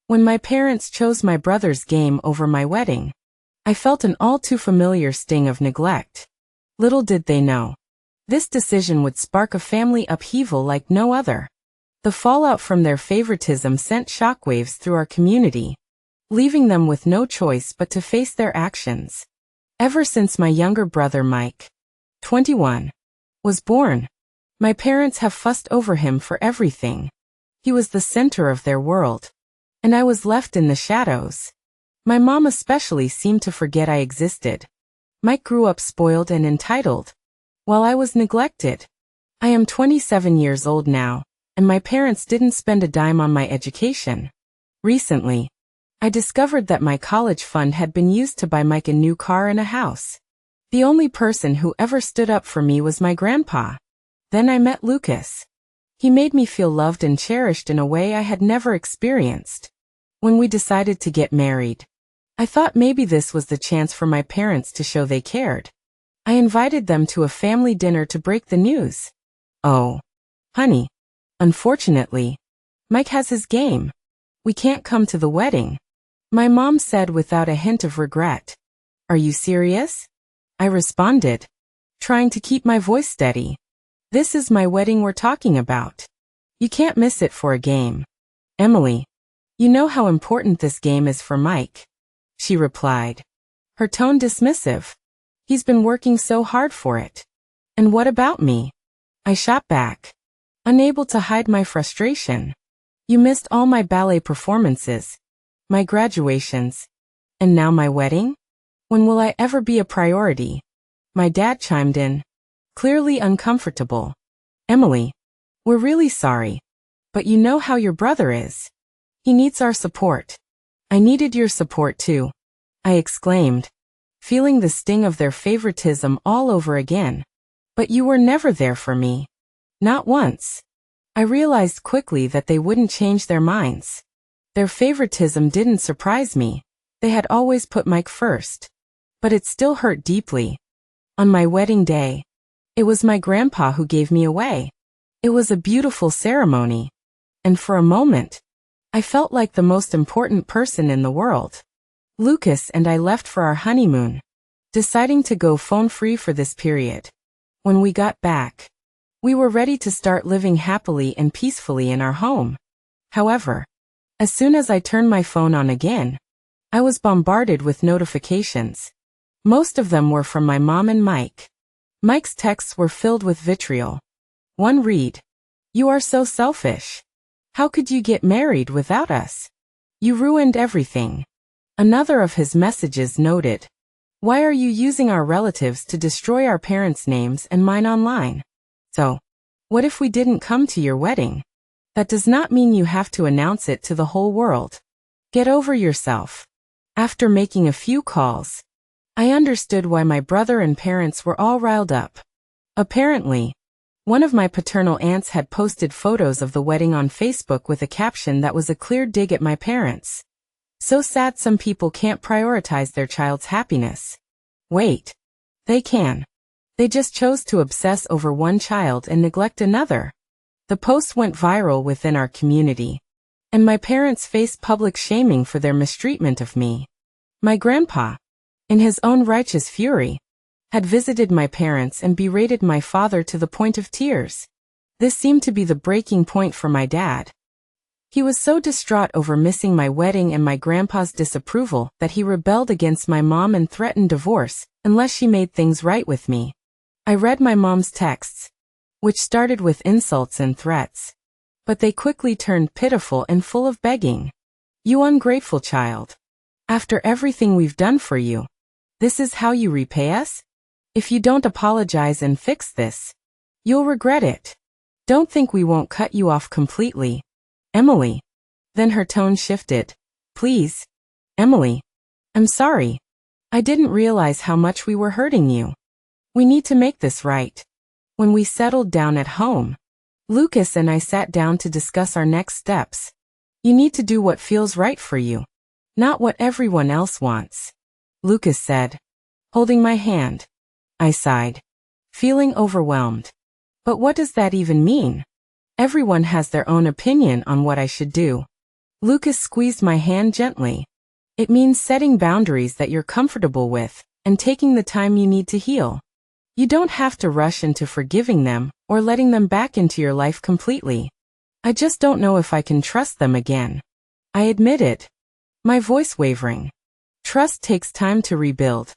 When my parents chose my brother's game over my wedding, I felt an all too familiar sting of neglect. Little did they know, this decision would spark a family upheaval like no other. The fallout from their favoritism sent shockwaves through our community, leaving them with no choice but to face their actions. Ever since my younger brother Mike, 21, was born, my parents have fussed over him for everything. He was the center of their world, and I was left in the shadows. My mom especially seemed to forget I existed. Mike grew up spoiled and entitled, while I was neglected. I am 27 years old now, and my parents didn't spend a dime on my education. Recently, I discovered that my college fund had been used to buy Mike a new car and a house. The only person who ever stood up for me was my grandpa. Then I met Lucas. He made me feel loved and cherished in a way I had never experienced. When we decided to get married, I thought maybe this was the chance for my parents to show they cared. I invited them to a family dinner to break the news. Oh, honey, unfortunately, Mike has his game. We can't come to the wedding, my mom said without a hint of regret. Are you serious? I responded, trying to keep my voice steady. This is my wedding we're talking about. You can't miss it for a game. Emily, you know how important this game is for Mike, she replied, her tone dismissive. He's been working so hard for it. And what about me? I shot back, unable to hide my frustration. You missed all my ballet performances, my graduations, and now my wedding? When will I ever be a priority? My dad chimed in, clearly uncomfortable. Emily, we're really sorry, but you know how your brother is. He needs our support. I needed your support too, I exclaimed, feeling the sting of their favoritism all over again. But you were never there for me. Not once. I realized quickly that they wouldn't change their minds. Their favoritism didn't surprise me. They had always put Mike first. But it still hurt deeply. On my wedding day, it was my grandpa who gave me away. It was a beautiful ceremony. And for a moment, I felt like the most important person in the world. Lucas and I left for our honeymoon, deciding to go phone-free for this period. When we got back, we were ready to start living happily and peacefully in our home. However, as soon as I turned my phone on again, I was bombarded with notifications. Most of them were from my mom and Mike. Mike's texts were filled with vitriol. One read, "You are so selfish. How could you get married without us? You ruined everything." Another of his messages noted, "Why are you using our relatives to destroy our parents' names and mine online? So, what if we didn't come to your wedding? That does not mean you have to announce it to the whole world. Get over yourself." After making a few calls, I understood why my brother and parents were all riled up. Apparently, one of my paternal aunts had posted photos of the wedding on Facebook with a caption that was a clear dig at my parents. So sad some people can't prioritize their child's happiness. Wait. They can. They just chose to obsess over one child and neglect another. The post went viral within our community, and my parents faced public shaming for their mistreatment of me. My grandpa, in his own righteous fury, had visited my parents and berated my father to the point of tears. This seemed to be the breaking point for my dad. He was so distraught over missing my wedding and my grandpa's disapproval that he rebelled against my mom and threatened divorce unless she made things right with me. I read my mom's texts, which started with insults and threats, but they quickly turned pitiful and full of begging. "You ungrateful child. After everything we've done for you, this is how you repay us? If you don't apologize and fix this, you'll regret it. Don't think we won't cut you off completely, Emily." Then her tone shifted. "Please, Emily. I'm sorry. I didn't realize how much we were hurting you. We need to make this right." When we settled down at home, Lucas and I sat down to discuss our next steps. "You need to do what feels right for you, not what everyone else wants," Lucas said, holding my hand. I sighed, feeling overwhelmed. But what does that even mean? Everyone has their own opinion on what I should do. Lucas squeezed my hand gently. It means setting boundaries that you're comfortable with, and taking the time you need to heal. You don't have to rush into forgiving them, or letting them back into your life completely. I just don't know if I can trust them again. I admitted, my voice wavering. Trust takes time to rebuild.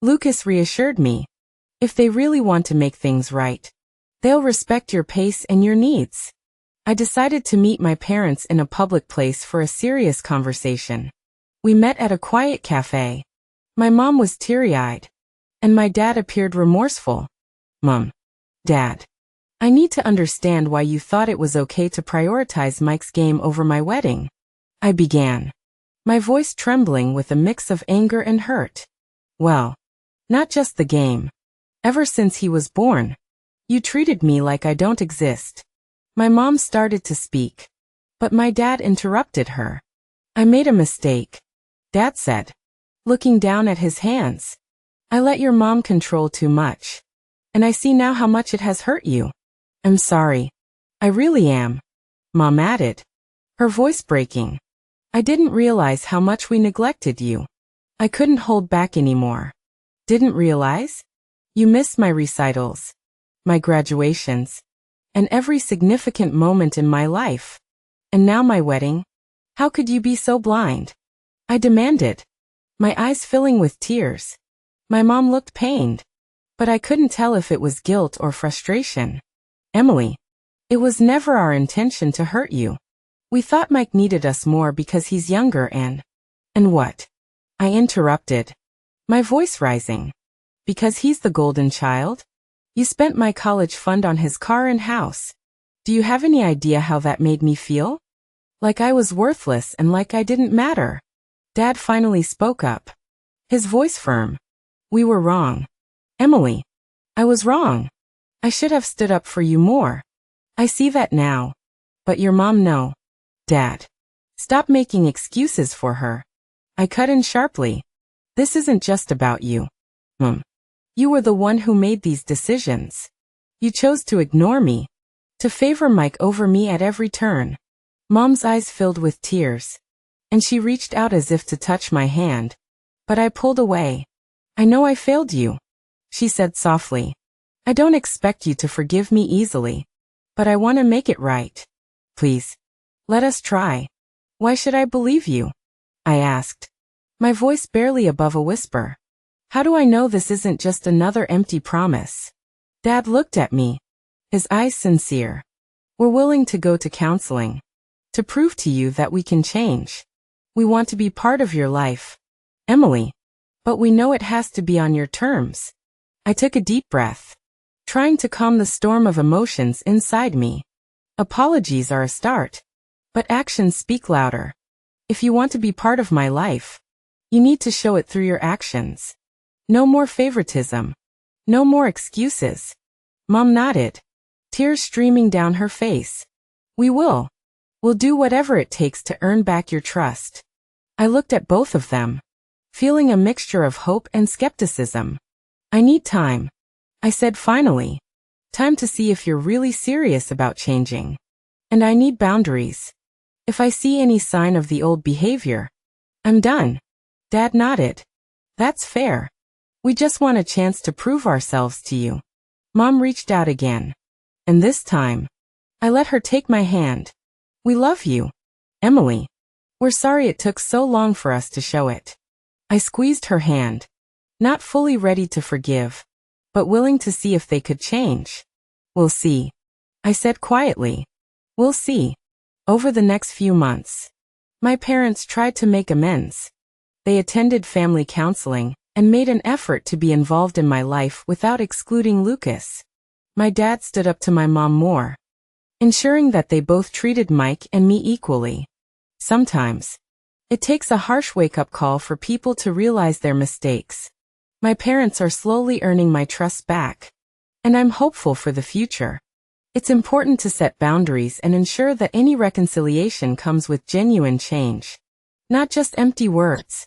Lucas reassured me. If they really want to make things right, they'll respect your pace and your needs. I decided to meet my parents in a public place for a serious conversation. We met at a quiet cafe. My mom was teary-eyed, and my dad appeared remorseful. Mom. Dad. I need to understand why you thought it was okay to prioritize Mike's game over my wedding. I began, my voice trembling with a mix of anger and hurt. Well, not just the game. Ever since he was born, you treated me like I don't exist. My mom started to speak, but my dad interrupted her. I made a mistake, Dad said, looking down at his hands. I let your mom control too much, and I see now how much it has hurt you. I'm sorry. I really am, Mom added, her voice breaking. I didn't realize how much we neglected you. I couldn't hold back anymore. Didn't realize? You missed my recitals, my graduations, and every significant moment in my life. And now my wedding? How could you be so blind? I demanded, my eyes filling with tears. My mom looked pained, but I couldn't tell if it was guilt or frustration. Emily, it was never our intention to hurt you. We thought Mike needed us more because he's younger and what? I interrupted, my voice rising. Because he's the golden child? You spent my college fund on his car and house. Do you have any idea how that made me feel? Like I was worthless and like I didn't matter. Dad finally spoke up, his voice firm. We were wrong. Emily, I was wrong. I should have stood up for you more. I see that now. But your mom no. Dad, stop making excuses for her. I cut in sharply. This isn't just about you. You were the one who made these decisions. You chose to ignore me, to favor Mike over me at every turn. Mom's eyes filled with tears, and she reached out as if to touch my hand, but I pulled away. I know I failed you, she said softly. I don't expect you to forgive me easily, but I want to make it right. Please, let us try. Why should I believe you? I asked, my voice barely above a whisper. How do I know this isn't just another empty promise? Dad looked at me, his eyes sincere. We're willing to go to counseling, to prove to you that we can change. We want to be part of your life, Emily, but we know it has to be on your terms. I took a deep breath, trying to calm the storm of emotions inside me. Apologies are a start, but actions speak louder. If you want to be part of my life, you need to show it through your actions. No more favoritism. No more excuses. Mom nodded, tears streaming down her face. We will. We'll do whatever it takes to earn back your trust. I looked at both of them, feeling a mixture of hope and skepticism. I need time, I said finally. Time to see if you're really serious about changing. And I need boundaries. If I see any sign of the old behavior, I'm done. Dad nodded. That's fair. We just want a chance to prove ourselves to you. Mom reached out again. And this time, I let her take my hand. We love you, Emily. We're sorry it took so long for us to show it. I squeezed her hand, not fully ready to forgive, but willing to see if they could change. We'll see, I said quietly. We'll see. Over the next few months, my parents tried to make amends. They attended family counseling and made an effort to be involved in my life without excluding Lucas. My dad stood up to my mom more, ensuring that they both treated Mike and me equally. Sometimes, it takes a harsh wake-up call for people to realize their mistakes. My parents are slowly earning my trust back, and I'm hopeful for the future. It's important to set boundaries and ensure that any reconciliation comes with genuine change, not just empty words.